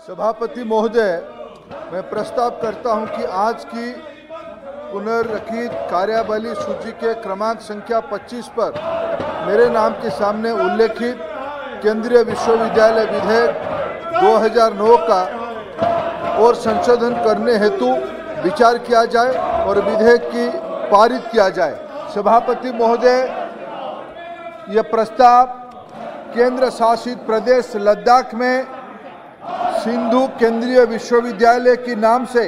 सभापति महोदय, मैं प्रस्ताव करता हूं कि आज की पुनर्लिखित कार्यावली सूची के क्रमांक संख्या 25 पर मेरे नाम के सामने उल्लेखित केंद्रीय विश्वविद्यालय विधेयक 2009 का और संशोधन करने हेतु विचार किया जाए और विधेयक की पारित किया जाए। सभापति महोदय, यह प्रस्ताव केंद्र शासित प्रदेश लद्दाख में सिंधु केंद्रीय विश्वविद्यालय के नाम से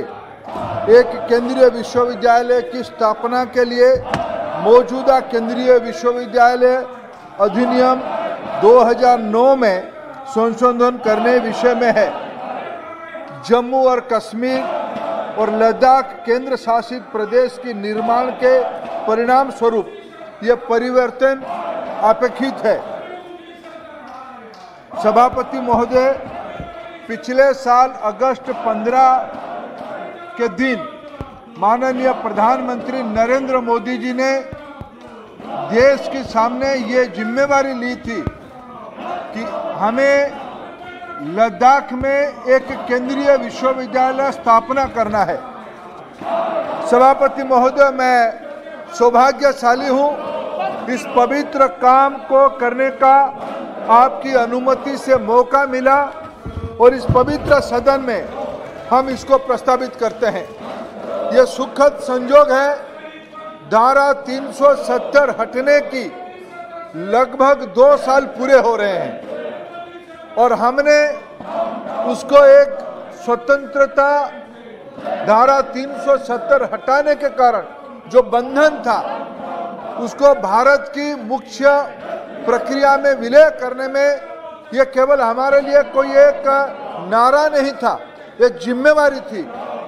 एक केंद्रीय विश्वविद्यालय की स्थापना के लिए मौजूदा केंद्रीय विश्वविद्यालय अधिनियम 2009 में संशोधन करने विषय में है। जम्मू और कश्मीर और लद्दाख केंद्र शासित प्रदेश के निर्माण के परिणाम स्वरूप यह परिवर्तन अपेक्षित है। सभापति महोदय, पिछले साल अगस्त 15 के दिन माननीय प्रधानमंत्री नरेंद्र मोदी जी ने देश के सामने ये जिम्मेवारी ली थी कि हमें लद्दाख में एक केंद्रीय विश्वविद्यालय स्थापना करना है। सभापति महोदय, मैं सौभाग्यशाली हूँ इस पवित्र काम को करने का आपकी अनुमति से मौका मिला और इस पवित्र सदन में हम इसको प्रस्तावित करते हैं। यह सुखद संयोग है, धारा 370 हटने की लगभग 2 साल पूरे हो रहे हैं और हमने उसको एक स्वतंत्रता धारा 370 हटाने के कारण जो बंधन था उसको भारत की मुख्य प्रक्रिया में विलय करने में यह केवल हमारे लिए कोई एक नारा नहीं था, एक जिम्मेवारी थी।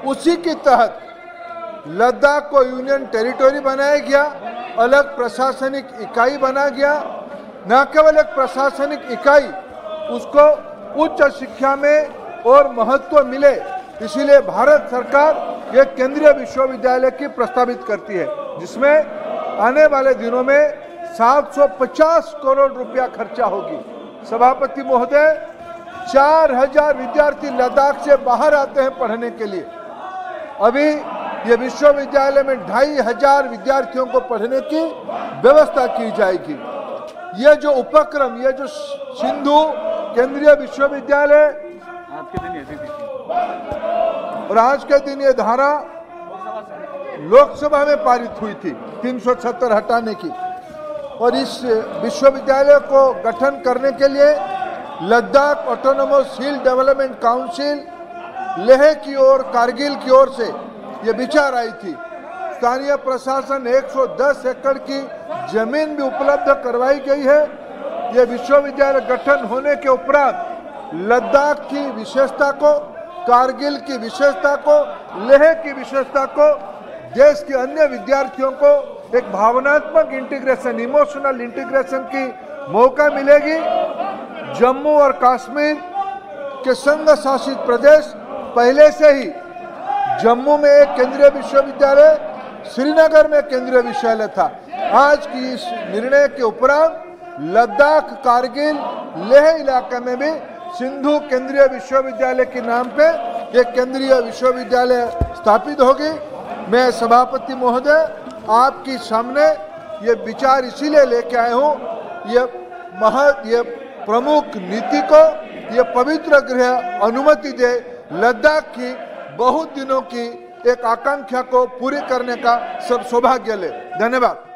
उसी के तहत लद्दाख को यूनियन टेरिटरी बनाया गया, अलग प्रशासनिक इकाई बना गया। न केवल एक प्रशासनिक इकाई, उसको उच्च शिक्षा में और महत्व मिले, इसीलिए भारत सरकार एक केंद्रीय विश्वविद्यालय की प्रस्तावित करती है जिसमें आने वाले दिनों में 750 करोड़ रुपया खर्चा होगी। सभापति महोदय, 4000 विद्यार्थी लद्दाख से बाहर आते हैं पढ़ने के लिए। अभी ये विश्वविद्यालय में 2500 विद्यार्थियों को पढ़ने की व्यवस्था की जाएगी। ये जो उपक्रम, ये जो सिंधु केंद्रीय विश्वविद्यालय और आज के दिन ये धारा लोकसभा में पारित हुई थी 370 हटाने की, और इस विश्वविद्यालय को गठन करने के लिए लद्दाख ऑटोनोमस हिल डेवलपमेंट काउंसिल, लेह की ओर, कारगिल की ओर से ये विचार आई थी। स्थानीय प्रशासन 110 एकड़ की जमीन भी उपलब्ध करवाई गई है। ये विश्वविद्यालय गठन होने के उपरांत लद्दाख की विशेषता को, कारगिल की विशेषता को, लेह की विशेषता को, देश के अन्य विद्यार्थियों को एक भावनात्मक इंटीग्रेशन, इमोशनल इंटीग्रेशन की मौका मिलेगी। जम्मू और कश्मीर के संघ शासित प्रदेश पहले से ही जम्मू में एक केंद्रीय विश्वविद्यालय, श्रीनगर में केंद्रीय विश्वविद्यालय था। आज की इस निर्णय के उपरांत लद्दाख, कारगिल, लेह इलाके में भी सिंधु केंद्रीय विश्वविद्यालय के नाम पे एक केंद्रीय विश्वविद्यालय स्थापित होगी। मैं सभापति महोदय आपके सामने ये विचार इसीलिए लेके आए हूँ, ये प्रमुख नीति को, ये पवित्र गृह अनुमति दे लद्दाख की बहुत दिनों की एक आकांक्षा को पूरी करने का सब सौभाग्य ले। धन्यवाद।